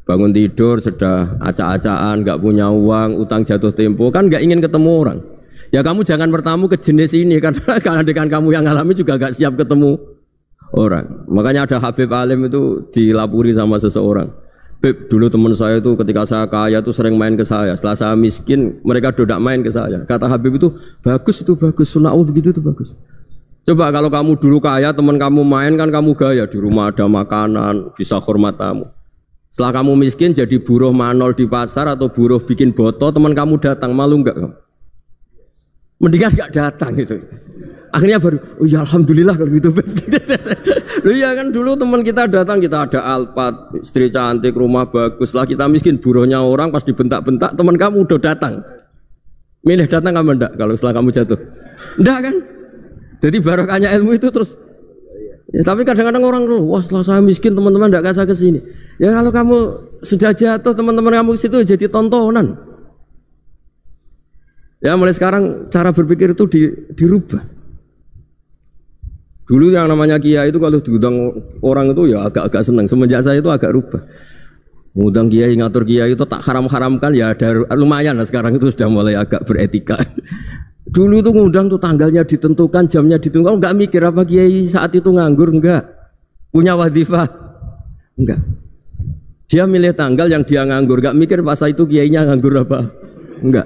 bangun tidur sudah acak-acakan, nggak punya uang, utang jatuh tempo, kan nggak ingin ketemu orang. Ya kamu jangan bertamu ke jenis ini karena dengan kamu yang alami juga nggak siap ketemu orang. Makanya ada Habib Alim itu dilapuri sama seseorang. Beb, dulu teman saya itu ketika saya kaya itu sering main ke saya. Setelah saya miskin, mereka dodak main ke saya. Kata Habib itu bagus, sunnaul begitu itu bagus. Coba kalau kamu dulu kaya, teman kamu main kan kamu gaya, di rumah ada makanan, bisa hormat tamu. Setelah kamu miskin jadi buruh manol di pasar atau buruh bikin boto, teman kamu datang, malu enggak kamu? Mendingan enggak datang gitu. Akhirnya baru, oh ya alhamdulillah kalau gitu. Loh ya kan dulu teman kita datang, kita ada Alphard, istri cantik, rumah bagus. Setelah kita miskin, buruhnya orang pas dibentak-bentak, teman kamu udah datang. Milih datang apa enggak kalau setelah kamu jatuh? Enggak kan? Jadi barokahnya ilmu itu terus. Ya, tapi kadang-kadang orang tuh, wah setelah saya miskin teman-teman enggak kasih ke sini. Ya kalau kamu sudah jatuh teman-teman kamu ke situ jadi tontonan. Ya mulai sekarang cara berpikir itu dirubah. Dulu yang namanya kiai itu kalau diundang orang itu ya agak-agak senang. Semenjak saya itu agak rubah. Mengundang kiai, ngatur kiai itu tak haram-haramkan ya ada lumayan lah sekarang itu sudah mulai agak beretika. Dulu itu ngundang tuh tanggalnya ditentukan, jamnya ditentukan, enggak mikir apa kiai saat itu nganggur, enggak. Punya wadifah, enggak. Dia milih tanggal yang dia nganggur, enggak mikir pas itu kiainya nganggur apa, enggak.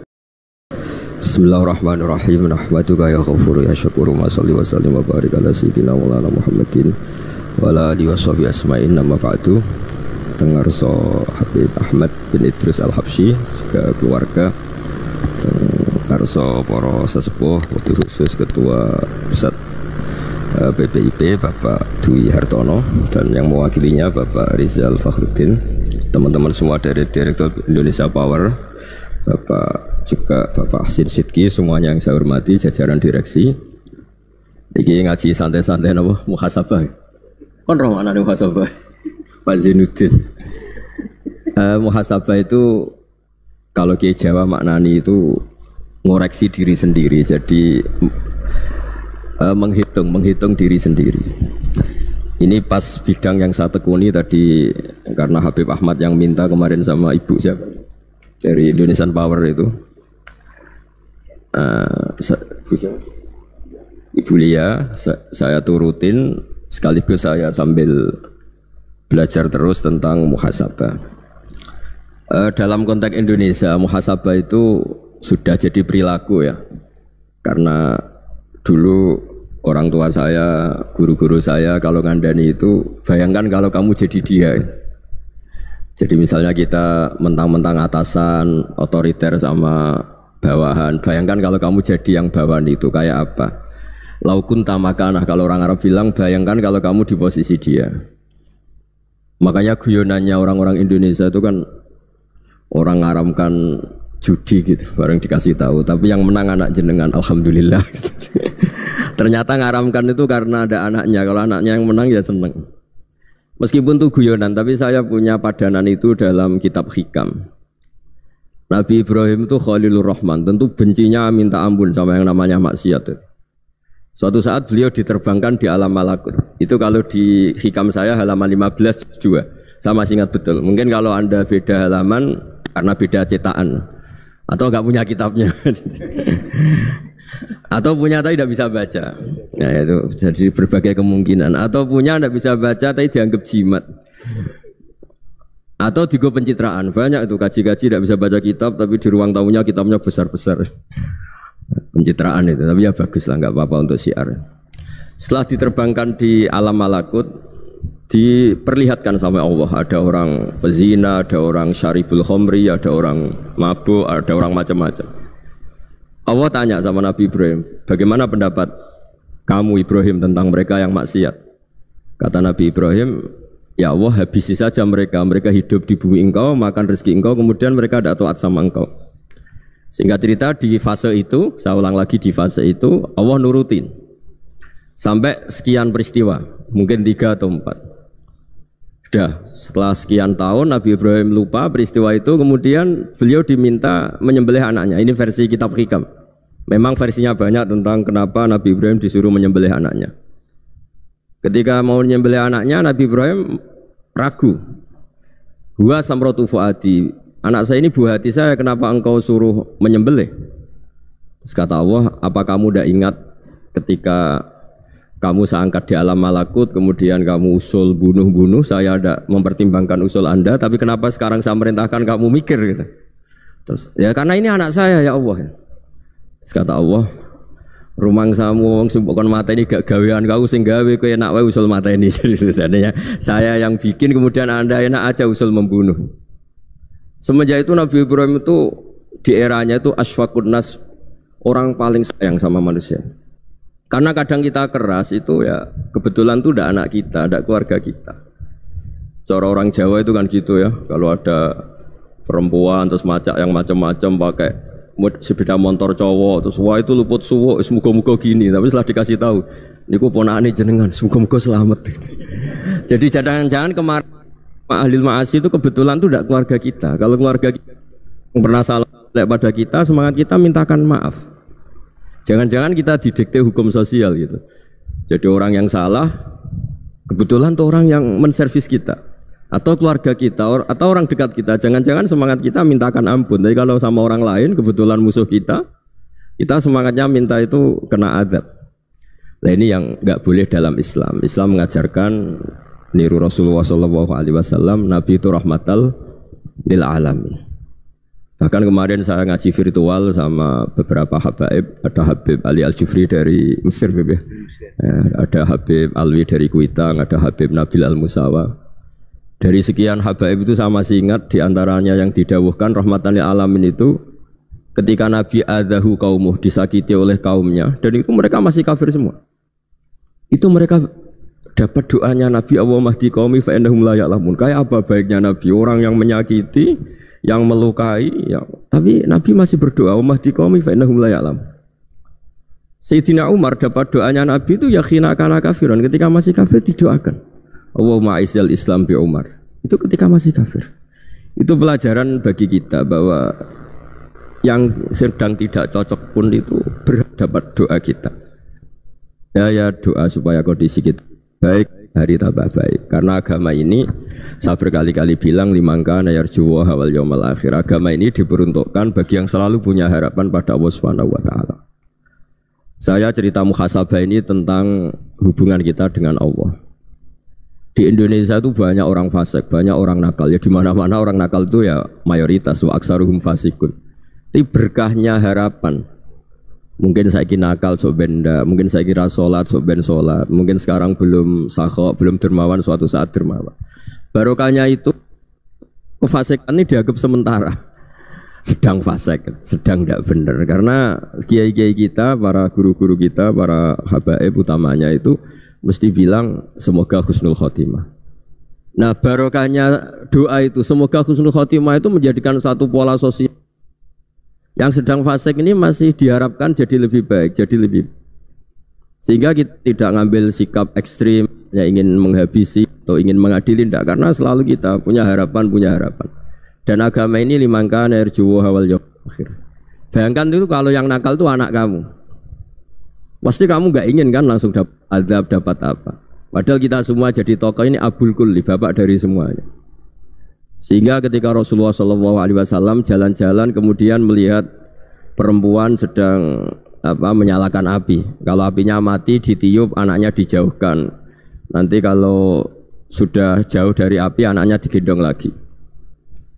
Bismillahirrahmanirrahim. Nahmaduka ya ghafur ya syakur wa sholli wa sallim wa barik ala sayyidina Maulana Muhammadin wa ala alihi washabihi asma'in nama ba'du. Tengarso Habib Ahmad bin Idris Al-Habsyi juga keluarga, karso para sesepuh, khusus ketua pusat BPIP Bapak Dwi Hartono dan yang mewakilinya Bapak Rizal Fakhruddin, teman-teman semua dari Direktur Indonesia Power, Bapak juga Bapak Hasin Sidki, semuanya yang saya hormati, jajaran direksi. Ini ngaji santai-santai napa muhasabah. Kon roh ana muhasabah. Pak Zainuddin. Muhasabah itu kalau Kiai Jawa maknani itu ngoreksi diri sendiri. Jadi menghitung diri sendiri. Ini pas bidang yang saya tekuni tadi karena Habib Ahmad yang minta kemarin sama Ibu siapa dari Indonesian Power itu. Ibu Lia, saya turutin sekaligus saya sambil belajar terus tentang muhasabah. Dalam konteks Indonesia, muhasabah itu sudah jadi perilaku ya. Karena dulu orang tua saya, guru-guru saya kalau ngandani itu, bayangkan kalau kamu jadi dia. Jadi misalnya kita mentang-mentang atasan, otoriter sama bawahan. Bayangkan kalau kamu jadi yang bawahan itu kayak apa? Laukun tamakanah, kalau orang Arab bilang, bayangkan kalau kamu di posisi dia. Makanya guyonannya orang-orang Indonesia itu kan orang ngaramkan judi gitu, bareng dikasih tahu. Tapi yang menang anak jenengan, alhamdulillah. Ternyata ngaramkan itu karena ada anaknya. Kalau anaknya yang menang ya seneng. Meskipun itu guyonan, tapi saya punya padanan itu dalam kitab Hikam. Nabi Ibrahim itu Khalilur Rahman, tentu bencinya minta ampun sama yang namanya maksiat. Suatu saat beliau diterbangkan di alam malakut. Itu kalau di Hikam saya halaman 15 juga. Saya masih ingat betul. Mungkin kalau Anda beda halaman karena beda cetakan atau enggak punya kitabnya. Atau punya tapi tidak bisa baca. Nah itu jadi berbagai kemungkinan. Atau punya tidak bisa baca tapi dianggap jimat. Atau digo pencitraan, banyak itu kaji-kaji tidak bisa baca kitab tapi di ruang tamunya kitabnya besar-besar. Pencitraan itu, tapi ya bagus lah, nggak apa-apa untuk syiar. Setelah diterbangkan di alam malakut, diperlihatkan sama Allah, ada orang pezina, ada orang syaribul khomri, ada orang mabuk, ada orang macam-macam. Allah tanya sama Nabi Ibrahim, bagaimana pendapat kamu Ibrahim tentang mereka yang maksiat? Kata Nabi Ibrahim, ya Allah habisi saja mereka hidup di bumi engkau, makan rezeki engkau, kemudian mereka tidak taat sama engkau. Singkat cerita di fase itu, saya ulang lagi di fase itu, Allah nurutin. Sampai sekian peristiwa, mungkin 3 atau 4. Sudah, setelah sekian tahun Nabi Ibrahim lupa peristiwa itu, kemudian beliau diminta menyembelih anaknya. Ini versi kitab Hikam. Memang versinya banyak tentang kenapa Nabi Ibrahim disuruh menyembelih anaknya. Ketika mau menyembelih anaknya, Nabi Ibrahim ragu. Huwa samratu fuadi, anak saya ini buah hati saya, kenapa engkau suruh menyembelih? Terus kata Allah, apa kamu tidak ingat ketika kamu saya angkat di alam malakut, kemudian kamu usul bunuh-bunuh, saya tidak mempertimbangkan usul Anda, tapi kenapa sekarang saya merintahkan kamu mikir gitu. Terus ya karena ini anak saya ya Allah. Terus kata Allah, rumang samu wong sumpukon mata ini gak gawean kau sing gawe kowe enak wae usul mata ini. Jadi saya yang bikin kemudian Anda enak aja usul membunuh. Semenjak itu Nabi Ibrahim itu di eranya itu asfaqun nas, orang paling sayang sama manusia. Karena kadang kita keras itu ya kebetulan itu udah anak kita, ada keluarga kita. Cara orang Jawa itu kan gitu ya, kalau ada perempuan terus macak yang macam-macam pakai sepeda motor cowok terus wah itu luput suwo, semoga-moga gini. Tapi setelah dikasih tahu, niku ponakane jenengan, semoga-moga selamat. Jadi jangan-jangan kemarin ahli ma'asi itu kebetulan itu tidak keluarga kita. Kalau keluarga kita yang pernah salah pada kita, semangat kita mintakan maaf. Jangan-jangan kita didikte hukum sosial gitu. Jadi orang yang salah kebetulan tuh orang yang menservis kita atau keluarga kita atau orang dekat kita. Jangan-jangan semangat kita mintakan ampun. Tapi kalau sama orang lain kebetulan musuh kita semangatnya minta itu kena azab. Nah ini yang nggak boleh dalam Islam. Islam mengajarkan niru Rasulullah SAW, Nabi itu rahmatal lil alamin. Bahkan kemarin saya ngaji virtual sama beberapa habaib, ada Habib Ali Al-Jufri dari Mesir, ya. Ada Habib Alwi dari Kuitang, ada Habib Nabil Al-Musawa. Dari sekian habaib itu saya masih ingat diantaranya yang didawuhkan rahmatan lil alamin itu ketika Nabi adahu kaumuh, disakiti oleh kaumnya, dan itu mereka masih kafir semua. Itu mereka dapat doanya Nabi Allah mahdi qaumi fa innahum la ya'lamun. Kayak apa baiknya Nabi, orang yang menyakiti, yang melukai, tapi Nabi masih berdoa mahdi qaumi fa innahum la ya'lamun. Sayyidina Umar dapat doanya Nabi itu yakhina kana kafiran, ketika masih kafir didoakan. Allahumma aizzal Islam bi Umar. Itu ketika masih kafir. Itu pelajaran bagi kita bahwa yang sedang tidak cocok pun itu berdapat doa kita. Ya doa supaya kondisi kita baik, hari tambah baik. Karena agama ini saya berkali-kali bilang limangka nayarjuwa hawal yawmal akhir. Agama ini diperuntukkan bagi yang selalu punya harapan pada Allah Subhanahu wa taala. Saya cerita muhasabah ini tentang hubungan kita dengan Allah. Di Indonesia itu banyak orang fasik, banyak orang nakal. Ya di mana-mana orang nakal itu ya mayoritas, wa aksaruhum fasikun. Tapi berkahnya harapan. Mungkin saya kira nakal sok benda, mungkin saya kira sholat sok ben sholat, mungkin sekarang belum sakho, belum dermawan, suatu saat dermawan. Barokahnya itu kefasikan ini dianggap sementara, sedang fasik, sedang tidak benar. Karena kiai-kiai kita, para guru-guru kita, para habaib utamanya itu mesti bilang semoga husnul khotimah. Nah barokahnya doa itu semoga husnul khotimah itu menjadikan satu pola sosial. Yang sedang fasik ini masih diharapkan jadi lebih baik, jadi lebih sehingga kita tidak ngambil sikap ekstrim yang ingin menghabisi atau ingin mengadili, tidak, karena selalu kita punya harapan. Dan agama ini limangka narjuwa hawal yawmal akhir. Bayangkan itu kalau yang nakal itu anak kamu, pasti kamu nggak ingin kan langsung dapat azab, dapat apa. Padahal kita semua jadi tokoh ini abul kulli, bapak dari semuanya. Sehingga ketika Rasulullah SAW jalan-jalan kemudian melihat perempuan sedang menyalakan api. Kalau apinya mati ditiup, anaknya dijauhkan. Nanti kalau sudah jauh dari api anaknya digendong lagi.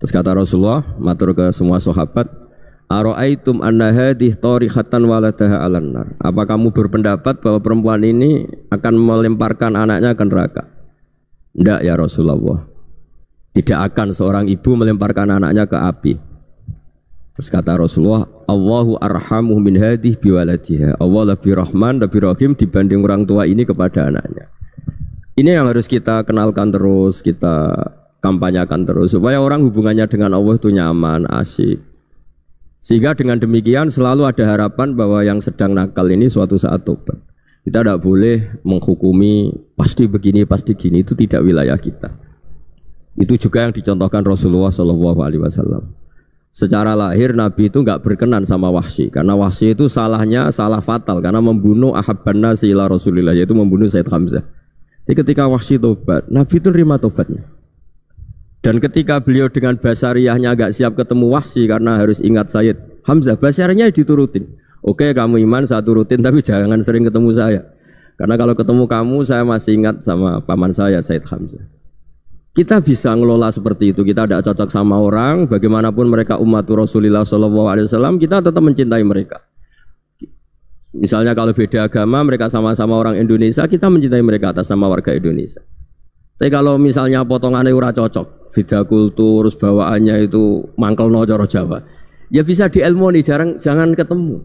Terus kata Rasulullah matur ke semua sahabat, Aro'aitum anna hadih tarikhatan waladaha 'alan nar. Apa kamu berpendapat bahwa perempuan ini akan melemparkan anaknya ke neraka? Tidak ya Rasulullah. Tidak akan seorang ibu melemparkan anaknya ke api. Terus kata Rasulullah, Allahu arhamu min hadih biwaladiha. Allah lebih rahman, lebih rahim dibanding orang tua ini kepada anaknya. Ini yang harus kita kenalkan terus, kita kampanyakan terus, supaya orang hubungannya dengan Allah itu nyaman, asik. Sehingga dengan demikian selalu ada harapan bahwa yang sedang nakal ini suatu saat tobat. Kita tidak boleh menghukumi pasti begini, pasti gini, itu tidak wilayah kita. Itu juga yang dicontohkan Rasulullah SAW. Secara lahir Nabi itu nggak berkenan sama Wahsy, karena Wahsy itu salahnya salah fatal karena membunuh ahabban nasi ila Rasulillah, yaitu membunuh Said Hamzah. Jadi ketika Wahsy tobat, Nabi itu nerima tobatnya. Dan ketika beliau dengan basariyahnya agak siap ketemu Wahsy karena harus ingat Sayyid Hamzah, basariyahnya diturutin. Oke, kamu iman, saya turutin, tapi jangan sering ketemu saya. Karena kalau ketemu kamu, saya masih ingat sama paman saya, Sayyid Hamzah. Kita bisa ngelola seperti itu. Kita tidak cocok sama orang, bagaimanapun mereka umat Rasulullah SAW, kita tetap mencintai mereka. Misalnya kalau beda agama, mereka sama-sama orang Indonesia, kita mencintai mereka atas nama warga Indonesia. Tapi kalau misalnya potongannya ora cocok, beda kultur, bawaannya itu mangkelno cara Jawa, ya bisa diilmoni, jangan ketemu.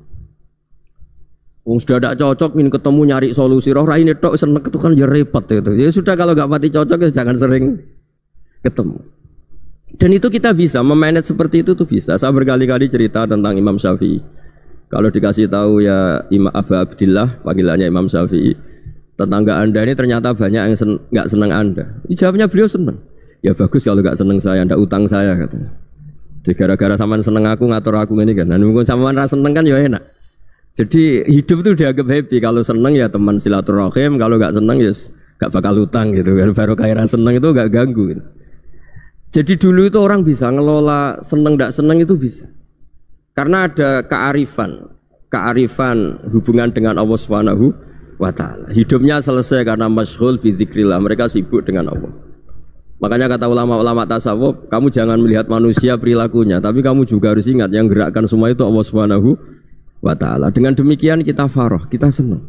Wong sudah tidak cocok, ingin ketemu nyari solusi. Roh ini tok seneng itu kan ya repot gitu. Ya sudah kalau nggak mati cocok ya jangan sering ketemu. Dan itu kita bisa memanage seperti itu tuh bisa. Saya berkali-kali cerita tentang Imam Syafi'i. Kalau dikasih tahu ya Imam Abu Abdillah, panggilannya Imam Syafi'i, tetangga anda ini ternyata banyak yang nggak senang anda. Jawabnya beliau senang. Ya bagus kalau nggak senang saya, ndak utang saya katanya. Jadi gara-gara saman seneng aku ngatur aku ini kan. Dan mungkin saman rasa seneng kan ya enak. Jadi hidup itu dianggap happy. Kalau seneng ya teman silaturahim, kalau nggak seneng ya nggak bakal utang gitu. Baru kayak seneng itu nggak ganggu. Gitu. Jadi dulu itu orang bisa ngelola seneng ndak seneng itu bisa. Karena ada kearifan hubungan dengan Allah Subhanahu wa ta'ala. Hidupnya selesai karena masyghul bi dzikrillah, mereka sibuk dengan Allah. Makanya kata ulama-ulama tasawuf, kamu jangan melihat manusia perilakunya, tapi kamu juga harus ingat yang gerakkan semua itu Allah Subhanahu wa ta'ala. Dengan demikian kita farah, kita senang.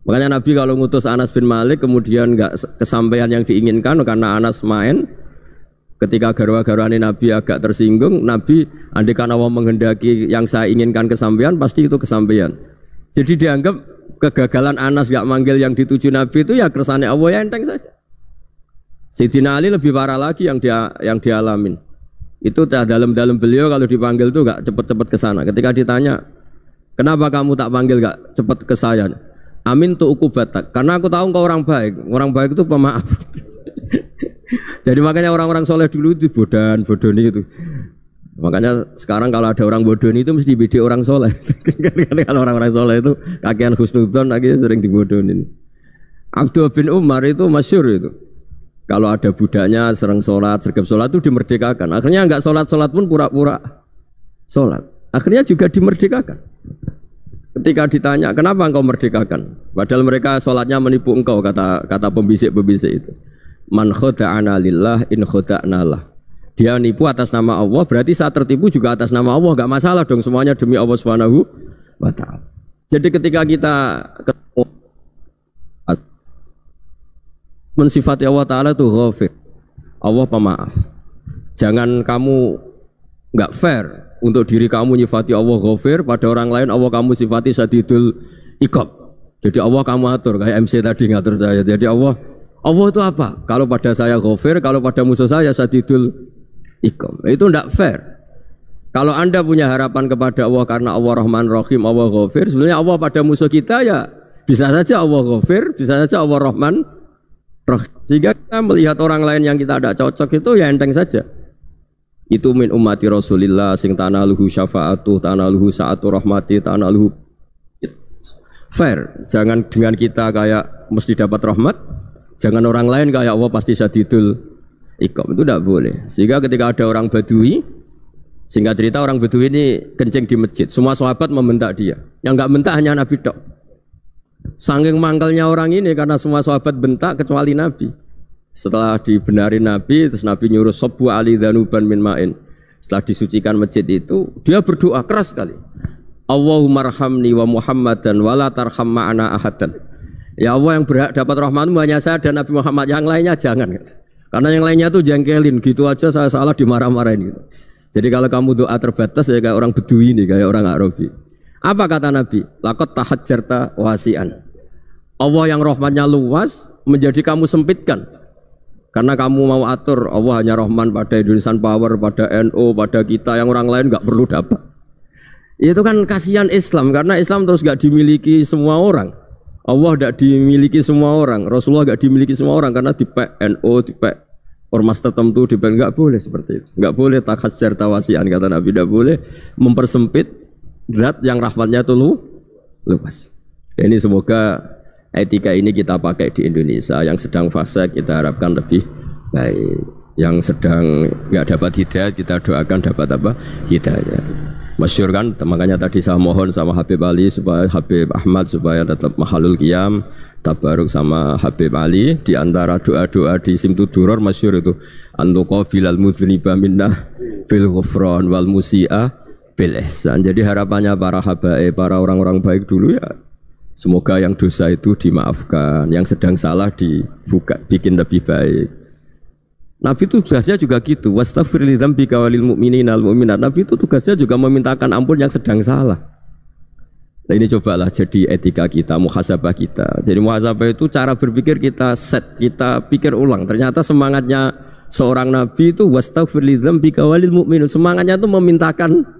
Makanya Nabi kalau ngutus Anas bin Malik kemudian enggak kesampaian yang diinginkan karena Anas main, ketika garwa-garwani Nabi agak tersinggung, Nabi andaikan Allah menghendaki yang saya inginkan kesampaian, pasti itu kesampaian. Jadi dianggap kegagalan Anas gak manggil yang dituju Nabi itu ya kersane Allah, ya enteng saja. Sayyidina Ali lebih parah lagi yang dialamin. Itu dalam beliau kalau dipanggil tuh gak cepet-cepet ke sana. Ketika ditanya, kenapa kamu tak panggil gak cepet ke saya? Amin tu ukubatak. Karena aku tahu kau orang baik. Orang baik itu pemaaf. Jadi makanya orang-orang soleh dulu itu bodoh itu. Makanya sekarang kalau ada orang bodoh itu mesti dibidik orang soleh. Kalau orang-orang soleh itu kakean husnudzon akhirnya sering dibodohin. Abdullah bin Umar itu masyhur itu. Kalau ada budaknya sering sholat, sergap sholat itu dimerdekakan. Akhirnya enggak sholat pun pura-pura sholat. Akhirnya juga dimerdekakan. Ketika ditanya kenapa engkau merdekakan? Padahal mereka sholatnya menipu engkau, kata pembisik-pembisik itu. Man khoda'ana lillah in khoda'na lah. Dia nipu atas nama Allah, berarti saat tertipu juga atas nama Allah, enggak masalah dong, semuanya demi Allah Subhanahu wa ta'ala. Jadi ketika kita ketemu mensifati Allah Ta'ala itu ghafir, Allah pemaaf. Jangan kamu enggak fair untuk diri kamu nyifati Allah ghafir, pada orang lain Allah kamu sifati syadidul iqab. Jadi Allah kamu atur, kayak MC tadi ngatur saya. Jadi Allah itu apa? Kalau pada saya ghafir, kalau pada musuh saya syadidul iqam. Itu tidak fair. Kalau anda punya harapan kepada Allah karena Allah Rahman Rahim, Allah Ghafir, sebenarnya Allah pada musuh kita ya bisa saja Allah Ghafir, bisa saja Allah Rahman Rahim. Sehingga kita melihat orang lain yang kita tidak cocok itu ya enteng saja. Itu min ummati Rasulillah sing tanaluhu syafa'atu, tanaluhu sa'atu rahmati, tanaluhu fair. Jangan dengan kita kayak mesti dapat rahmat, jangan orang lain kayak Allah pasti syadidul iqam, itu tidak boleh. Sehingga ketika ada orang Badui, singkat cerita orang Badui ini kencing di masjid, semua sahabat membentak dia. Yang enggak bentak hanya Nabi tok. Saking mangkalnya orang ini karena semua sahabat bentak kecuali Nabi. Setelah dibenarin Nabi, terus Nabi nyuruh sabbu ali dhanuban min ma'in. Setelah disucikan masjid itu, dia berdoa keras sekali. Allahumma arhamni wa Muhammadan wa la tarham ma'ana ahadan. Ya Allah, yang berhak dapat rahmatmu hanya saya dan Nabi Muhammad, yang lainnya jangan. Karena yang lainnya tuh jengkelin, gitu aja saya salah dimarah-marahin gitu. Jadi kalau kamu doa terbatas ya kayak orang Bedui ini, kayak orang Arabi. Apa kata Nabi? Laqad tahajjarta wasi'an. Allah yang rahmatnya luas menjadi kamu sempitkan. Karena kamu mau atur Allah hanya Rahman pada Indonesian Power, pada NU, pada kita, yang orang lain enggak perlu dapat. Itu kan kasihan Islam, karena Islam terus enggak dimiliki semua orang. Allah tidak dimiliki semua orang, Rasulullah tidak dimiliki semua orang karena dipek NU, dipek ormas tertentu, dipek enggak boleh seperti itu. Enggak boleh takhasyar tawasian, kata Nabi, tidak boleh mempersempit zat yang rahmatnya itu luas. Ini semoga etika ini kita pakai di Indonesia yang sedang fase kita harapkan lebih baik. yang sedang nggak dapat hidayah kita doakan dapat apa? Hidayah. Masyhur kan, makanya tadi saya mohon sama Habib Ali supaya Habib Ahmad supaya tetap mahalul qiyam, tabaruk sama Habib Ali. Di antara doa-doa di Simtud Duror masyhur itu antuqa bilal mudhniba minnah bil ghufran wal musi'a bil ihsan. Jadi harapannya para habaib, para orang-orang baik dulu ya, semoga yang dosa itu dimaafkan, yang sedang salah dibuka, bikin lebih baik. Nabi itu tugasnya juga gitu. Wastaghfir li dzambika walil mu'minina wal mu'minat. Nabi itu tugasnya juga memintakan ampun yang sedang salah. Nah ini cobalah jadi etika kita, muhasabah kita. Jadi muhasabah itu cara berpikir kita set, kita pikir ulang. Ternyata semangatnya seorang nabi itu wastaghfir li dzambika walil mu'minun. Semangatnya itu memintakan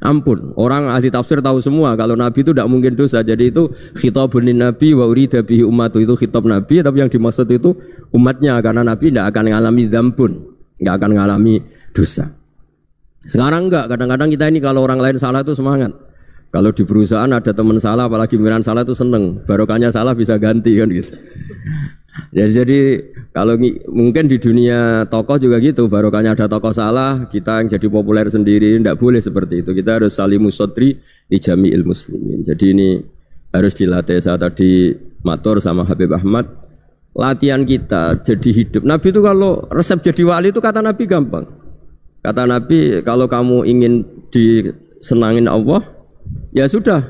ampun. Orang ahli tafsir tahu semua kalau nabi itu tidak mungkin dosa. Jadi itu khitabun lin nabi wa urida bihi ummatu, itu khitab nabi, tapi yang dimaksud itu umatnya, karena nabi tidak akan mengalami dzambun, tidak akan mengalami dosa. Sekarang enggak, kadang-kadang kita ini kalau orang lain salah itu semangat. Kalau di perusahaan ada teman salah, apalagi pimpinan salah itu seneng, barokahnya salah bisa ganti kan gitu. Jadi kalau mungkin di dunia tokoh juga gitu, barokahnya ada tokoh salah, kita yang jadi populer sendiri, tidak boleh seperti itu. Kita harus salimus sodri di jami'il muslimin. Jadi ini harus dilatih. Saya tadi matur sama Habib Ahmad, latihan kita jadi hidup. Nabi itu kalau resep jadi wali itu kata Nabi gampang. Kata Nabi, kalau kamu ingin disenangin Allah, ya sudah.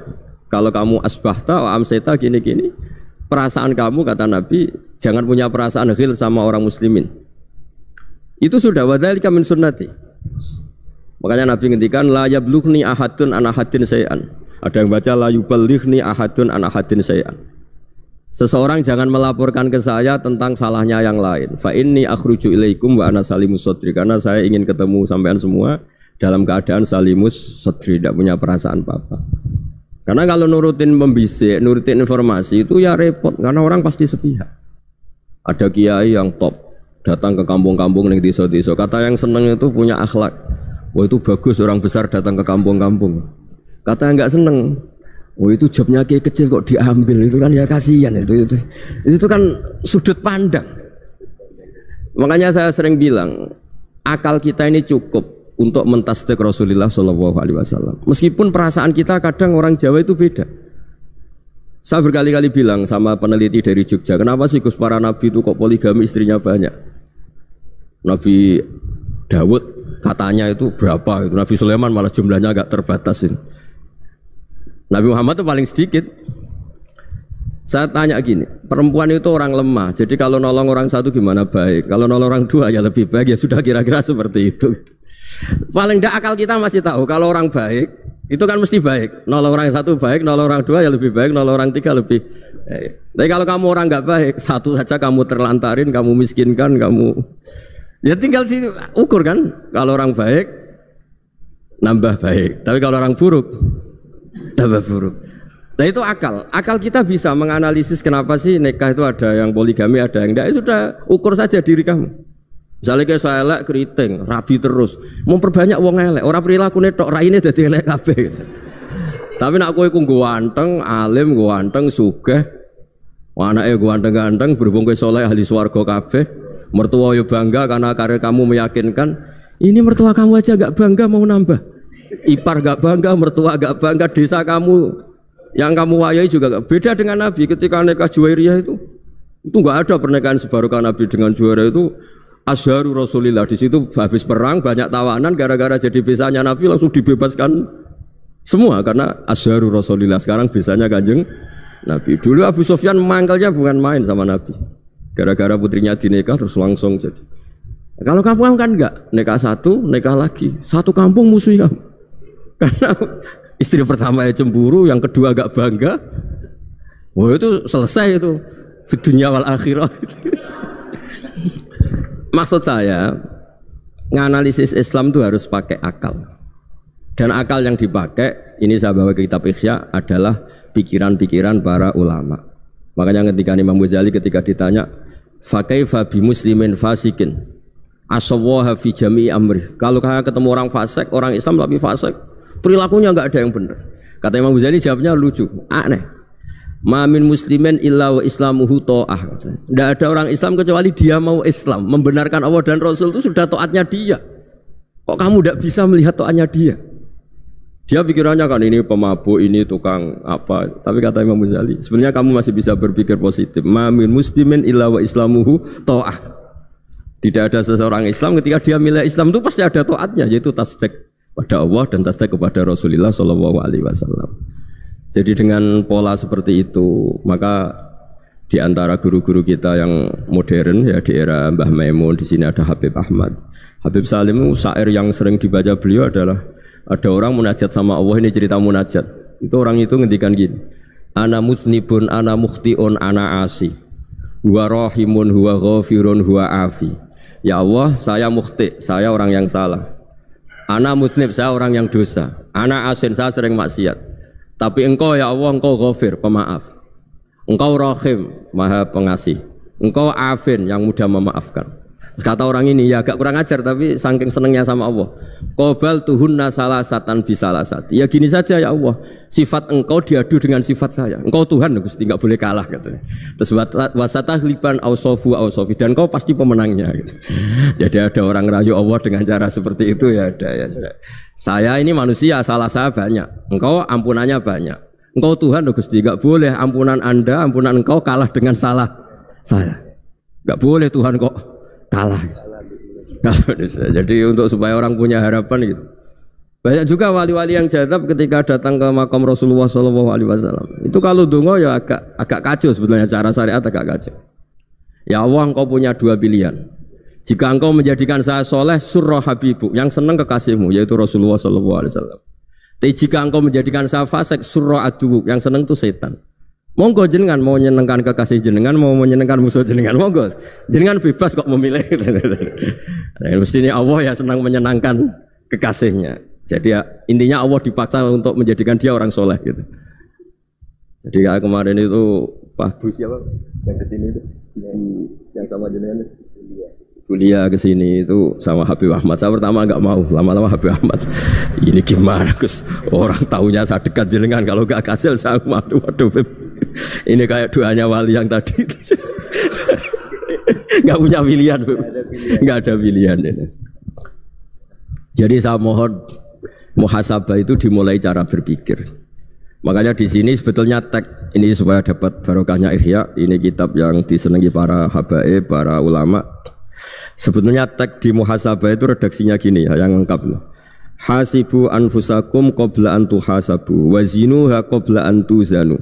Kalau kamu asbahta wa amseta gini-gini, perasaan kamu kata Nabi jangan punya perasaan ghil sama orang muslimin. Itu sudah wadzalika min sunnati. Makanya Nabi ngendikan la yablughni ahadun an ahadin syai'an. Ada yang baca la yuballighni ahadun an ahadin syai'an. Seseorang jangan melaporkan ke saya tentang salahnya yang lain. Fa inni akhruju ilaikum wa ana salimus sadri, karena saya ingin ketemu sampean semua dalam keadaan salimus sadri, tidak punya perasaan apa-apa. Karena kalau nurutin membisik, nurutin informasi itu ya repot, karena orang pasti sepihak. Ada kiai yang top datang ke kampung-kampung ning desa-desa, kata yang seneng itu punya akhlak. Wah itu bagus orang besar datang ke kampung-kampung. Kata yang enggak seneng, oh itu jobnya kiai kecil kok diambil, itu kan ya kasihan itu kan sudut pandang. Makanya saya sering bilang akal kita ini cukup untuk mentasdik Rasulullah Shallallahu Alaihi Wasallam. Meskipun perasaan kita kadang orang Jawa itu beda. Saya berkali-kali bilang sama peneliti dari Jogja, kenapa sih Gus para nabi itu kok poligami istrinya banyak? Nabi Dawud katanya itu berapa? Nabi Sulaiman malah jumlahnya agak terbatas. Nabi Muhammad itu paling sedikit. Saya tanya gini, perempuan itu orang lemah, jadi kalau nolong orang satu gimana baik, kalau nolong orang dua ya lebih baik, ya sudah kira-kira seperti itu. Paling tidak akal kita masih tahu kalau orang baik itu kan mesti baik, nolong orang satu baik, nolong orang dua ya lebih baik, nolong orang tiga lebih baik. Tapi kalau kamu orang nggak baik, satu saja kamu terlantarin, kamu miskinkan, kamu ya tinggal diukur kan. Kalau orang baik nambah baik, tapi kalau orang buruk tambah buruk. Nah itu akal kita bisa menganalisis kenapa sih nikah itu ada yang poligami, ada yang enggak. Ya sudah, ukur saja diri kamu. Misalnya kayak saya elek keriting, rabi terus, memperbanyak wong elek, orang perilaku netok, raine dadi elek kabeh gitu. Tapi nak kowe ku ganteng, alim, ganteng, sugih, anake ganteng-ganteng, berhubung kowe saleh ahli swarga kabeh, mertua yo bangga karena karir kamu meyakinkan. Ini mertua kamu aja enggak bangga mau nambah. Ipar enggak bangga, mertua enggak bangga, desa kamu yang kamu wayai juga enggak. Beda dengan Nabi ketika nikah Juwairiyah itu enggak ada pernikahan sebarokah Nabi dengan Juwairiyah itu. Azharu Rasulillah, di situ habis perang banyak tawanan, gara-gara jadi bisanya Nabi langsung dibebaskan semua karena Azharu Rasulillah. Sekarang bisanya Kanjeng Nabi. Dulu Abu Sufyan mangkalnya bukan main sama Nabi, gara-gara putrinya dinikah terus langsung jadi. Kalau kamu kan enggak, nikah satu, nikah lagi, satu kampung musuh kamu. Karena istri pertama ya cemburu, yang kedua agak bangga. Wah itu selesai itu, di dunia wal akhirah. Maksud saya, nganalisis Islam itu harus pakai akal. Dan akal yang dipakai, ini saya bawa ke kitab Ihya, adalah pikiran-pikiran para ulama. Makanya ketika Imam Ghazali ketika ditanya, fakaifa bi muslimin fasikin asawaha fi jami'i amri. Kalau kalian ketemu orang fasik, orang Islam tapi fasik, perilakunya enggak ada yang benar. Kata Imam Ghazali jawabnya lucu, aneh. Ma min muslimin illa wa islamuhu ta'ah. Tidak ada orang Islam kecuali dia mau Islam, membenarkan Allah dan Rasul itu sudah taatnya dia. Kok kamu tidak bisa melihat taatnya dia? Dia pikirannya kan ini pemabuk, ini tukang apa. Tapi kata Imam Ghazali, sebenarnya kamu masih bisa berpikir positif. Ma min muslimin illa wa islamuhu ta'ah. Tidak ada seseorang Islam ketika dia milih Islam itu pasti ada taatnya, yaitu tasdik pada Allah dan tasdik kepada Rasulullah Shallallahu Alaihi Wasallam. Jadi dengan pola seperti itu, maka di antara guru-guru kita yang modern ya di era Mbah Maimun, di sini ada Habib Ahmad. Habib Salim, syair yang sering dibaca beliau adalah ada orang munajat sama Allah, ini cerita munajat. Itu orang itu ngendikan gini, ana muthnibun, ana mukhtiun, ana asi, huwa rahimun, huwa ghafirun, huwa afi. Ya Allah, saya mukhti, saya orang yang salah. Ana muthnib, saya orang yang dosa. Ana asin, saya sering maksiat. Tapi engkau ya Allah, engkau ghafir, pemaaf. Engkau rahim, maha pengasih. Engkau afin, yang mudah memaafkan. Terus kata orang ini, ya agak kurang ajar tapi saking senengnya sama Allah. Qobal tuhunna salasatan bisalasati. Ya gini saja ya Allah, sifat engkau diadu dengan sifat saya. Engkau Tuhan, Gusti, enggak boleh kalah katanya. Terus wasatahliban ausofu ausofi, dan engkau pasti pemenangnya gitu. Jadi ada orang rayu Allah dengan cara seperti itu ya ada ya. Saya ini manusia, salah saya banyak. Engkau ampunannya banyak. Engkau Tuhan, Gusti, enggak boleh ampunan Anda, ampunan engkau kalah dengan salah saya. Enggak boleh Tuhan kok kalah. Jadi untuk supaya orang punya harapan gitu. Banyak juga wali-wali yang jadab ketika datang ke makam Rasulullah SAW. Itu kalau dongo ya agak kacau sebetulnya, cara syariat agak kacau. Ya Allah, engkau punya dua pilihan. Jika engkau menjadikan saya soleh, surah habibu, yang senang kekasihmu, yaitu Rasulullah SAW. Tapi jika engkau menjadikan saya fasik, surah adubu, yang senang itu setan. Monggo jenengan mau menyenangkan kekasih jenengan, mau menyenangkan musuh jenengan, monggo. Jenengan bebas kok memilih. Nah, mestinya Allah ya senang menyenangkan kekasihnya. Jadi ya, intinya Allah dipaksa untuk menjadikan dia orang soleh gitu. Jadi ya, kemarin itu Pak Bu siapa yang kesini itu, yang sama jenengan kuliah kesini itu sama Habib Ahmad. Saya pertama enggak mau, lama-lama Habib Ahmad ini gimana Gus, orang taunya saya dekat jenengan, kalau enggak kasil saya waduh ini kayak doanya wali yang tadi. Enggak punya pilihan, enggak ada pilihan ini. Jadi saya mohon muhasabah itu dimulai cara berpikir. Makanya di sini sebetulnya tag ini supaya dapat barokahnya Ihya, ini kitab yang disenangi para habaib, para ulama. Sebetulnya tag di muhasabah itu redaksinya gini ya, yang lengkap. Hasibu anfusakum qabla an tuhasabu, wazinuha qabla an tuzanu,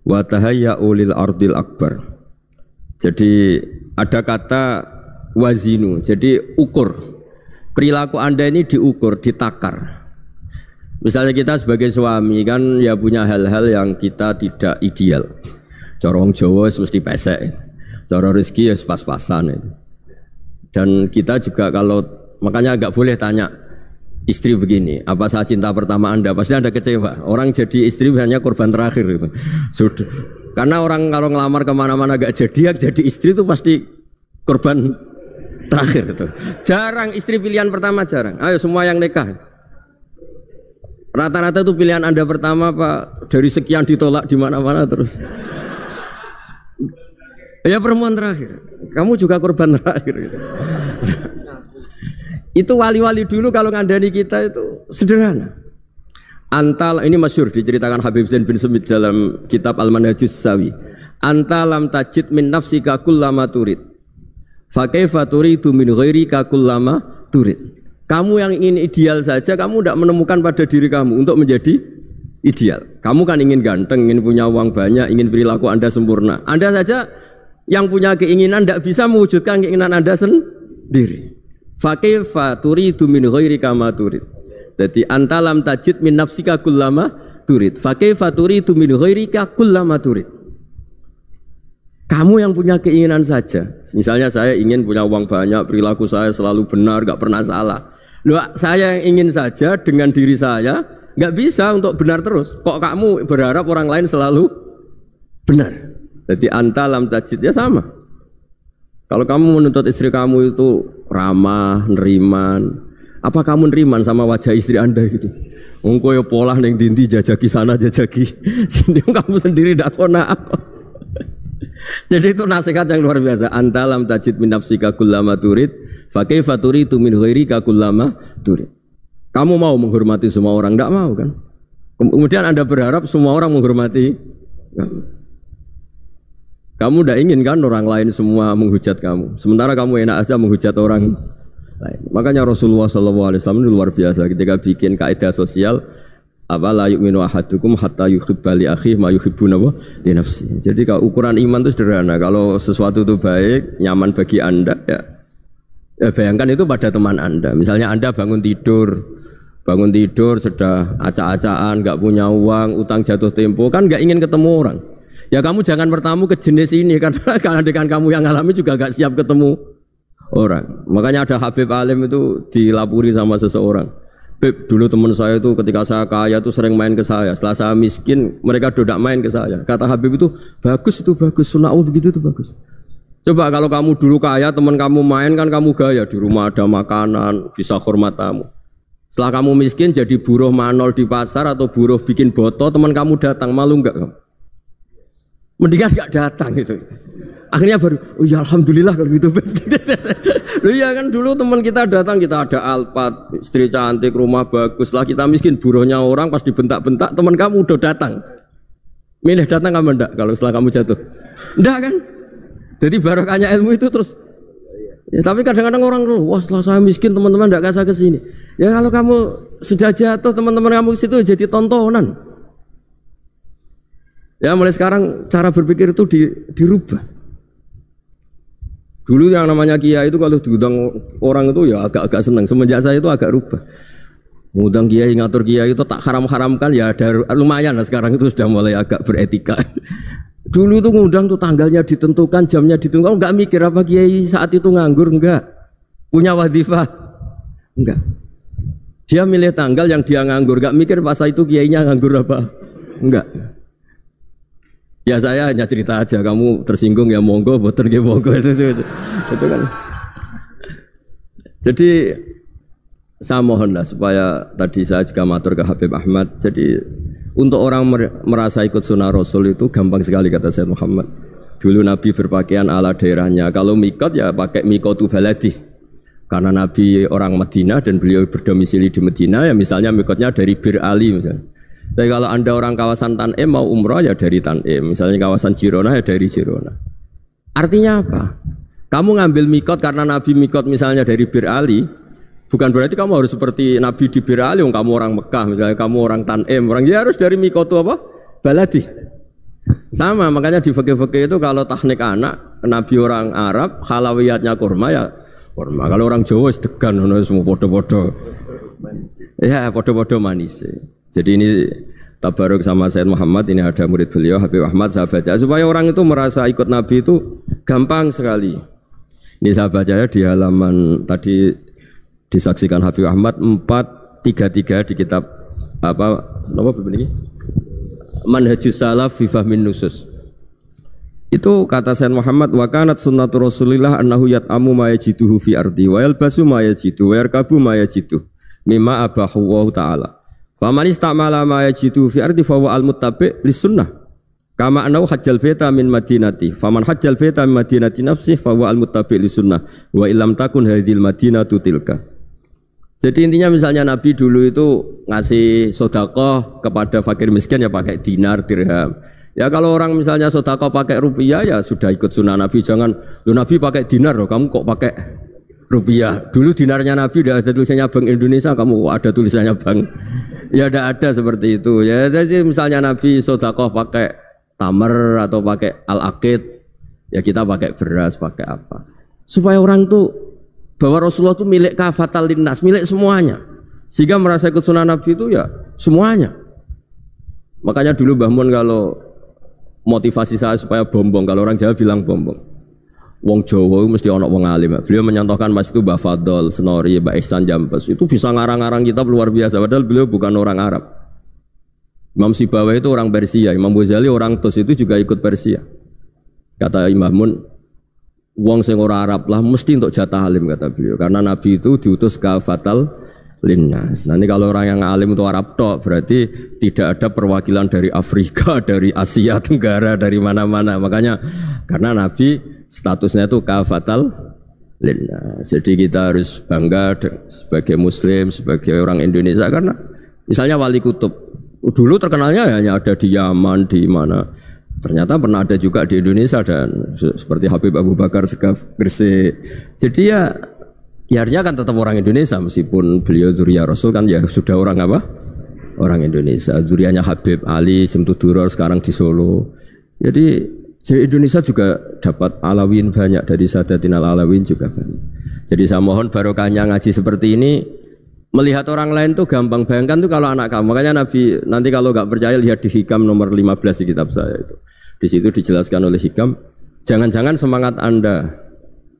wa tahayya'u lil ardil akbar. Jadi ada kata wazinu, jadi ukur. Perilaku Anda ini diukur, ditakar. Misalnya kita sebagai suami kan ya punya hal-hal yang kita tidak ideal. Cara wong Jawa mesti pesek. Cara rezeki ya pas-pasan itu. Dan kita juga kalau makanya enggak boleh tanya istri begini, apa saya cinta pertama Anda? Pasti Anda kecewa. Orang jadi istri hanya korban terakhir itu. Sudah. Karena orang kalau ngelamar kemana-mana enggak jadi istri itu pasti korban terakhir itu. Jarang istri pilihan pertama, jarang. Ayo semua yang nikah. Rata-rata itu pilihan Anda pertama Pak, dari sekian ditolak di mana-mana terus. Ya perempuan terakhir. Kamu juga korban terakhir gitu. Itu wali-wali dulu kalau ngandani kita itu sederhana. Antal ini masyhur diceritakan Habib Zain bin Semit dalam kitab Al-Manhajus Sawi. Anta lam tajid min nafsika kullama turid. Fa kaifa turidu min ghairika kullama turid. Kamu yang ingin ideal saja kamu tidak menemukan pada diri kamu untuk menjadi ideal. Kamu kan ingin ganteng, ingin punya uang banyak, ingin perilaku Anda sempurna. Anda saja yang punya keinginan tidak bisa mewujudkan keinginan Anda sendiri. Fa kaifa turidu min ghairika ma turid. Jadi anta lam tajid min nafsika kullama turid. Fa kaifa turidu min ghairika kullama turid. Kamu yang punya keinginan saja. Misalnya saya ingin punya uang banyak, perilaku saya selalu benar, enggak pernah salah. Loh, saya yang ingin saja dengan diri saya enggak bisa untuk benar terus. Kok kamu berharap orang lain selalu benar? Jadi anta lam tajid ya sama. Kalau kamu menuntut istri kamu itu ramah, neriman, Apa kamu neriman sama wajah istri Anda gitu? Engko ya pola neng dindi jajaki sana jajaki sini kamu sendiri ndak kona apa. Jadi itu nasihat yang luar biasa. Anta lam tajid min nafsika kullama turid fa kaifa turidu min ghairika kullama turid. Kamu mau menghormati semua orang, ndak mau kan? Kemudian Anda berharap semua orang menghormati kamu. Kamu tidak ingin kan orang lain semua menghujat kamu. Sementara kamu enak aja menghujat orang lain. Makanya Rasulullah SAW itu luar biasa ketika bikin kaidah sosial. Apa la yu'minu ahadukum hatta yuhibba li akhihi ma yuhibbu li nafsihi. Jadi kalau ukuran iman itu sederhana. Kalau sesuatu itu baik, nyaman bagi Anda ya bayangkan itu pada teman Anda. Misalnya Anda bangun tidur sudah acak-acakan, enggak punya uang, utang jatuh tempo, kan enggak ingin ketemu orang. Ya kamu jangan bertamu ke jenis ini karena dengan kamu yang alami juga gak siap ketemu orang. Makanya ada Habib Alim itu dilapuri sama seseorang. Beb, dulu teman saya itu ketika saya kaya itu sering main ke saya. Setelah saya miskin, mereka tidak main ke saya. Kata Habib itu bagus, sunnah begitu itu bagus. Coba kalau kamu dulu kaya, teman kamu main kan kamu gaya. Di rumah ada makanan, bisa hormat tamu. Setelah kamu miskin jadi buruh manol di pasar atau buruh bikin boto, teman kamu datang, malu enggak kamu? Mendingan gak datang gitu. Akhirnya baru, oh ya alhamdulillah kalau gitu. Loh ya kan dulu teman kita datang, kita ada Alphard, istri cantik, rumah bagus. Setelah kita miskin, buruhnya orang pas dibentak-bentak, teman kamu udah datang. Milih datang apa enggak kalau setelah kamu jatuh? Enggak kan? Jadi barokahnya ilmu itu terus. Ya, tapi kadang-kadang orang tuh, wah setelah saya miskin teman-teman enggak kasih ke sini. Ya kalau kamu sudah jatuh, teman-teman kamu ke situ jadi tontonan. Ya mulai sekarang cara berpikir itu dirubah. Dulu yang namanya kiai itu kalau diundang orang itu ya agak-agak senang. Semenjak saya itu agak rubah. Mengundang kiai, ngatur kiai itu tak haram-haramkan ya ada lumayan lah sekarang itu sudah mulai agak beretika. Dulu itu ngundang tuh tanggalnya ditentukan, jamnya ditentukan. Enggak mikir apa kiai saat itu nganggur, enggak. Punya wadifah, enggak. Dia milih tanggal yang dia nganggur, enggak mikir pas itu kiainya nganggur apa, enggak. Ya saya hanya cerita aja, kamu tersinggung ya monggo, boten ya monggo itu kan. Jadi saya mohonlah supaya tadi saya juga matur ke Habib Ahmad. Jadi untuk orang merasa ikut sunnah Rasul itu gampang sekali kata Sayyid Muhammad. Dulu Nabi berpakaian ala daerahnya. Kalau mikot ya pakai mikotu baladi. Karena Nabi orang Madinah dan beliau berdomisili di Madinah ya misalnya mikotnya dari Bir Ali misalnya. Tapi kalau Anda orang kawasan Tanim mau umrah ya dari Tanim. Misalnya kawasan Jirona ya dari Jirona. Artinya apa? Kamu ngambil mikot karena Nabi mikot misalnya dari Bir Ali, bukan berarti kamu harus seperti Nabi di Bir Ali. Kamu orang Mekah, misalnya kamu orang Tanim, orang ya harus dari mikot itu apa? Baladi. Sama, makanya di fikih-fikih itu kalau teknik anak, Nabi orang Arab, halawiyatnya kurma ya kurma. Kalau orang Jawa sedegan, semua podo-podo. Ya podo-podo manis. Jadi ini tabaruk sama Sayyid Muhammad, ini ada murid beliau Habib Ahmad, saya baca supaya orang itu merasa ikut Nabi itu gampang sekali. Ini saya baca di halaman tadi disaksikan Habib Ahmad 433 di kitab apa ini? Manhajus Salaf fi Fahmin Nusus. Itu kata Sayyid Muhammad, wa kanat sunnatu Rasulillah annahu yat'amu ma yajiduhu fi ardi wa yalbasu ma yajidu wa yarkabu ma yajidu mimma abahu wa ta'ala. Faman istamala ma yajidu fi ardi fa huwa al-muttabi' lis-sunnah. Kama annahu hajjal baita min madinati. Faman hajjal baita min madinati nafsi fa huwa al-muttabi' lis-sunnah. Wa illam takun hadhil madinatu tilka. Jadi intinya misalnya Nabi dulu itu ngasih sedekah kepada fakir miskin ya pakai dinar, dirham. Ya kalau orang misalnya sedekah pakai rupiah ya sudah ikut sunnah Nabi. Jangan lu Nabi pakai dinar loh, kamu kok pakai rupiah. Dulu dinarnya Nabi udah ada tulisannya Bank Indonesia, kamu ada tulisannya Bank. Ya tidak ada seperti itu. Ya jadi misalnya Nabi sedekah pakai tamar atau pakai al-aqid, ya kita pakai beras, pakai apa? Supaya orang tuh bahwa Rasulullah itu milik kafatal linnas, milik semuanya. Sehingga merasa ikut sunnah Nabi itu ya semuanya. Makanya dulu Mbah Mun kalau motivasi saya supaya bombong, kalau orang Jawa bilang bombong. Wong Jawa mesti ono wong alim. Beliau menyontohkan Mas itu Mbah Fadol, Senori, Mbah Ihsan Jambes. Itu bisa ngarang-ngarang kitab luar biasa. Padahal beliau bukan orang Arab. Imam Sibawai itu orang Persia. Imam Ghazali orang Tus itu juga ikut Persia. Kata Imam Mun, wong sing ora Arab lah mesti untuk jatah alim kata beliau. Karena Nabi itu diutus ke fatal linnas. Nanti kalau orang yang alim itu Arab tok, berarti tidak ada perwakilan dari Afrika, dari Asia Tenggara, dari mana-mana. Makanya karena Nabi statusnya itu kafatal linnas. Jadi kita harus bangga sebagai Muslim, sebagai orang Indonesia karena misalnya Wali Kutub dulu terkenalnya hanya ada di Yaman, di mana. Ternyata pernah ada juga di Indonesia dan seperti Habib Abu Bakar Segaf Gresik. Jadi ya artinya kan tetap orang Indonesia meskipun beliau dzurriyyah Rasul kan ya sudah orang apa? Orang Indonesia. Dzurriyyahnya Habib Ali Simtuduror sekarang di Solo. Jadi Indonesia juga dapat alawin banyak dari Sadatin Alawin juga banyak. Jadi saya mohon barokahnya ngaji seperti ini. Melihat orang lain tuh gampang, bayangkan tuh kalau anak kamu. Makanya Nabi nanti kalau nggak percaya lihat di Hikam nomor 15 di kitab saya itu. Di situ dijelaskan oleh Hikam, jangan-jangan semangat Anda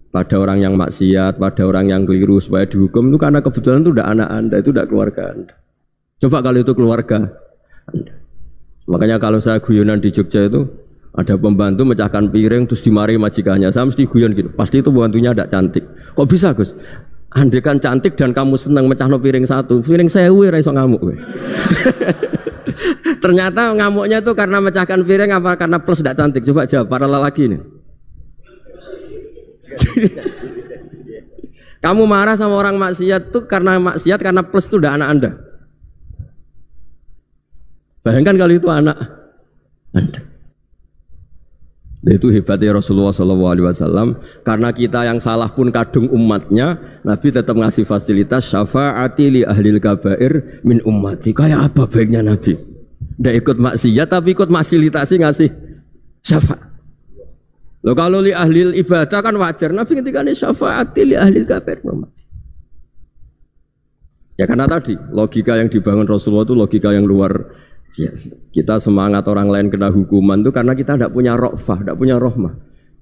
pada orang yang maksiat, pada orang yang keliru supaya dihukum itu karena kebetulan itu udah anak Anda, itu udah keluarga Anda. Coba kalau itu keluarga Anda. Makanya kalau saya guyonan di Jogja itu ada pembantu mecahkan piring terus dimarahi majikannya, saya mesti guyon gitu. Pasti itu pembantunya tidak cantik. Kok bisa Gus? Andai kan cantik dan kamu senang mecahno piring satu, piring 1000 ora iso ngamuk. Ternyata ngamuknya itu karena mecahkan piring apa karena plus tidak cantik? Coba jawab para lelaki ini. Kamu marah sama orang maksiat tuh karena maksiat karena plus itu udah anak Anda. Bayangkan kalau itu anak Anda. Itu hebatnya Rasulullah SAW karena kita yang salah pun kadung umatnya, Nabi tetap ngasih fasilitas syafaati li ahlil kabair min ummati. Kayak apa baiknya Nabi? Tidak ikut maksiat tapi ikut fasilitasi ngasih syafaat. Loh kalau li ahlil ibadah kan wajar, Nabi ketika ini syafaati li ahlil kabair min ummati. Ya karena tadi logika yang dibangun Rasulullah itu logika yang luar biasa. Kita semangat orang lain kena hukuman itu karena kita tidak punya ra'fah, tidak punya rahmah.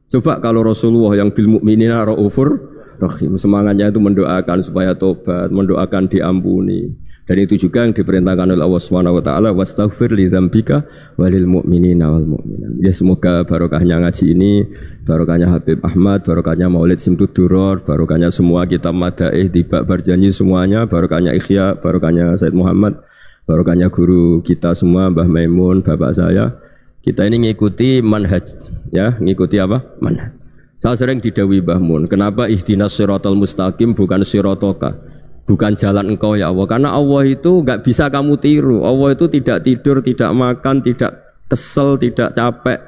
Coba kalau Rasulullah yang bil mukminina raufur rahim, semangatnya itu mendoakan supaya tobat, mendoakan diampuni. Dan itu juga yang diperintahkan oleh Allah Subhanahu wa taala, wastaghfir li dzambika walil mu'minina wal mu'minat. Ya semoga barokahnya ngaji ini, barokahnya Habib Ahmad, barokahnya Maulid Simtuduror, barokahnya semua kitab madaih Tibak Barjanji semuanya, barokahnya Ikhya, barokahnya Said Muhammad, barokahnya guru kita semua, Mbah Maimun, bapak saya. Kita ini ngikuti manhaj, ya, ngikuti apa? Manhaj. Saya sering didhawuhi Mbah Mun, kenapa ihdinas siratal mustaqim bukan siratoka, bukan jalan engkau ya Allah? Karena Allah itu enggak bisa kamu tiru. Allah itu tidak tidur, tidak makan, tidak kesel, tidak capek.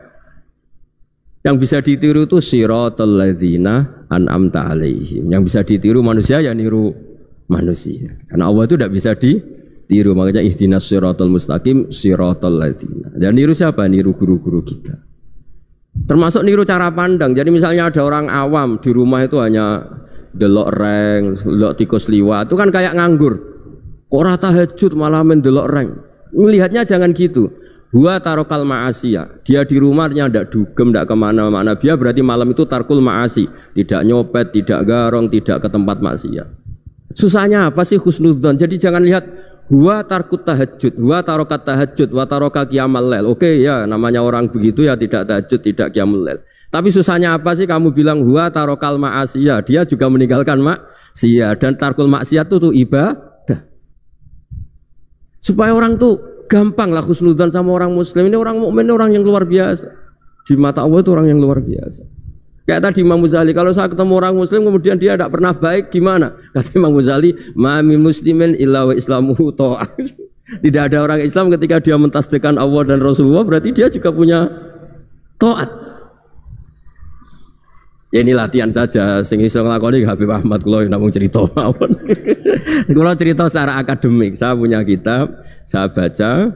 Yang bisa ditiru itu siratal ladzina an'amta alaihim. Yang bisa ditiru manusia ya niru manusia. Karena Allah itu tidak bisa ditiru, makanya ihdinas siratal mustaqim siratal ladzina. Dan niru siapa? Niru guru-guru kita. Termasuk niru cara pandang. Jadi misalnya ada orang awam di rumah itu hanya delok reng, delok tikus liwat, itu kan kayak nganggur. Kok ora tahajud malah mendelok reng. Melihatnya jangan gitu. Huwa tarokal ma'asiyah. Dia di rumahnya tidak dugem, tidak kemana-mana. Dia berarti malam itu tarkul ma'asi. Tidak nyopet, tidak garong, tidak ke tempat maksiat. Susahnya apa sih husnudzon? Jadi jangan lihat huwa tarkut tahajud, huwa tarokat tahajud, wa taroka qiyamul lail. Oke ya, namanya orang begitu ya tidak tahajud, tidak qiyamul lail. Tapi susahnya apa sih kamu bilang huwa tarokal ma'asiyah? Dia juga meninggalkan maksiat, dan tarkul maksiat itu ibadah. Supaya orang tuh gampang lah husnudzon sama orang muslim. Ini orang mukmin, orang yang luar biasa. Di mata Allah itu orang yang luar biasa. Kayak tadi Imam Ghazali, kalau saya ketemu orang muslim kemudian dia tidak pernah baik, gimana? Kata Imam Ghazali, ma min muslimin illa wa islamuhu ta'ah. Tidak ada orang Islam ketika dia mentasdikkan Allah dan Rasulullah, berarti dia juga punya taat. Ya ini latihan saja, sing iso nglakoni Habib Ahmad kula namung cerita mawon. Kula cerita secara akademik, saya punya kitab, saya baca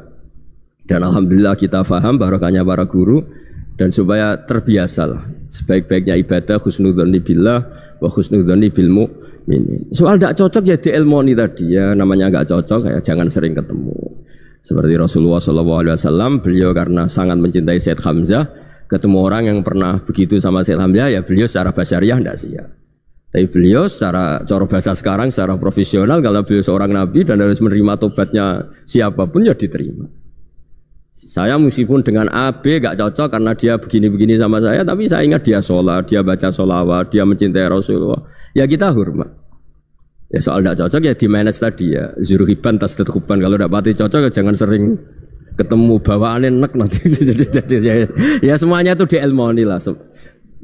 dan alhamdulillah kita paham barokahnya para guru. Dan supaya terbiasalah sebaik-baiknya ibadah husnudzonni billah wa husnudzonni bil mu'minin. Soal tidak cocok ya diilmoni tadi ya, namanya enggak cocok ya jangan sering ketemu. Seperti Rasulullah SAW, beliau karena sangat mencintai Said Hamzah, ketemu orang yang pernah begitu sama Said Hamzah ya beliau secara basyariah tidak siap. Tapi beliau secara cara bahasa sekarang secara profesional, kalau beliau seorang nabi dan harus menerima tobatnya siapapun ya diterima. Saya meskipun dengan A, B gak cocok karena dia begini-begini sama saya, tapi saya ingat dia sholat, dia baca sholawat, dia mencintai Rasulullah. Ya kita hormat. Ya soal tidak cocok ya di manage tadi ya. Zurhiban tasdadhuban, kalau tidak pati cocok ya jangan sering ketemu bawaannya enak nanti. jadi ya semuanya itu diilmoni lah.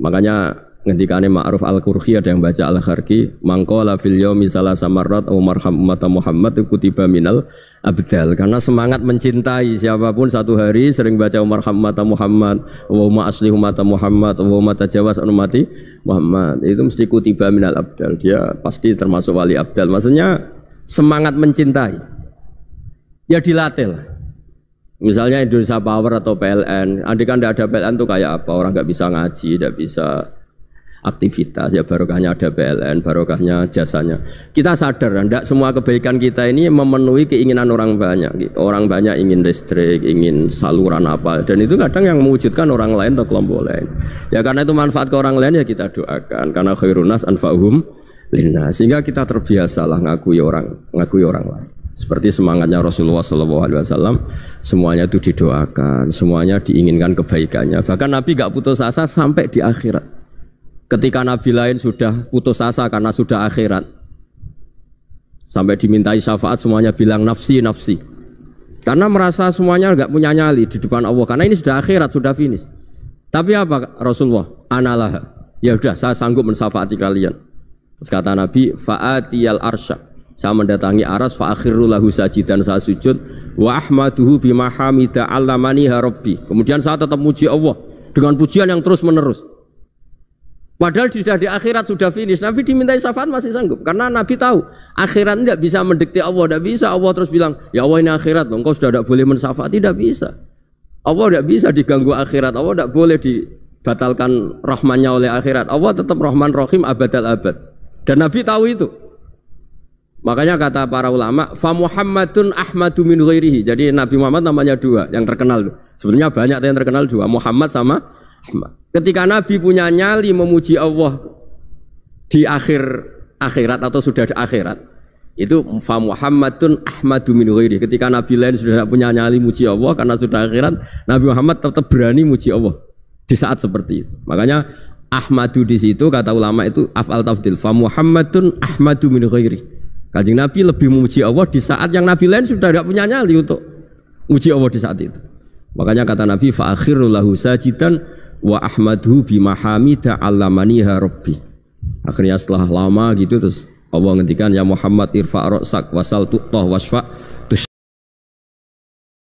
Makanya ngendikane Ma'ruf Al-Qurhi ada yang baca Al-Kharqi, mangqala fil yaumi salasa marrat aw marham umat Muhammad kutiba minal abdal. Karena semangat mencintai siapapun satu hari sering baca marham umat Muhammad, wa ma asli umat Muhammad, wa ma tajawaz an umati Muhammad, itu mesti kutiba minal abdal. Dia pasti termasuk wali abdal. Maksudnya semangat mencintai ya dilatih lah. Misalnya Indonesia Power atau PLN, andai kan tidak ada PLN tuh kayak apa? Orang nggak bisa ngaji, tidak bisa aktivitas, ya barokahnya ada PLN, barokahnya jasanya. Kita sadar, tidak semua kebaikan kita ini memenuhi keinginan orang banyak. Gitu. Orang banyak ingin listrik, ingin saluran apa, dan itu kadang yang mewujudkan orang lain atau kelompok lain. Ya karena itu manfaat ke orang lain ya kita doakan. Karena khairunas anfa'uhum linnas, sehingga kita terbiasalah ngakui orang lain. Seperti semangatnya Rasulullah SAW, semuanya itu didoakan, semuanya diinginkan kebaikannya. Bahkan Nabi gak putus asa sampai di akhirat. Ketika Nabi lain sudah putus asa karena sudah akhirat, sampai dimintai syafaat semuanya bilang nafsi, nafsi. Karena merasa semuanya enggak punya nyali di depan Allah. Karena ini sudah akhirat, sudah finish. Tapi apa Rasulullah? Analah. Ya udah, saya sanggup mensyafaati kalian. Terus kata Nabi, fa'atiyal arsya. Saya mendatangi aras, fa'akhiru lahu sajidan, saya sujud. Wa ahmaduhu bimahamida allamaniha rabbi. Kemudian saya tetap muji Allah dengan pujian yang terus menerus. Padahal sudah di akhirat, sudah finish. Nabi dimintai syafaat masih sanggup. Karena Nabi tahu akhirat tidak bisa mendikte Allah. Tidak bisa Allah terus bilang, ya Allah ini akhirat loh, engkau sudah tidak boleh mensyafaat. Tidak bisa. Allah tidak bisa diganggu akhirat. Allah tidak boleh dibatalkan rahmannya oleh akhirat. Allah tetap rahman rahim abadal abad. Dan Nabi tahu itu. Makanya kata para ulama, fa Muhammadun ahmadu min ghairihi. Jadi Nabi Muhammad namanya dua yang terkenal. Sebenarnya banyak yang terkenal dua, Muhammad sama Ahmad. Ketika Nabi punya nyali memuji Allah di akhirat atau sudah di akhirat, itu fa Muhammadun ahmadu min ghairihi. Ketika Nabi lain sudah tidak punya nyali muji Allah karena sudah akhirat, Nabi Muhammad tetap berani muji Allah di saat seperti itu. Makanya ahmadu di situ kata ulama itu af'al tafdil, fa Muhammadun ahmadu min ghairihi. Kanjeng Nabi lebih memuji Allah di saat yang Nabi lain sudah tidak punya nyali untuk memuji Allah di saat itu. Makanya kata Nabi fa akhiru lahu sajidan wa ahmadhu bimahamida allamaniha rabbi. Akhirnya setelah lama gitu terus Allah ngendikan ya Muhammad irfa' ra'sak wasal tu'tah wasfa'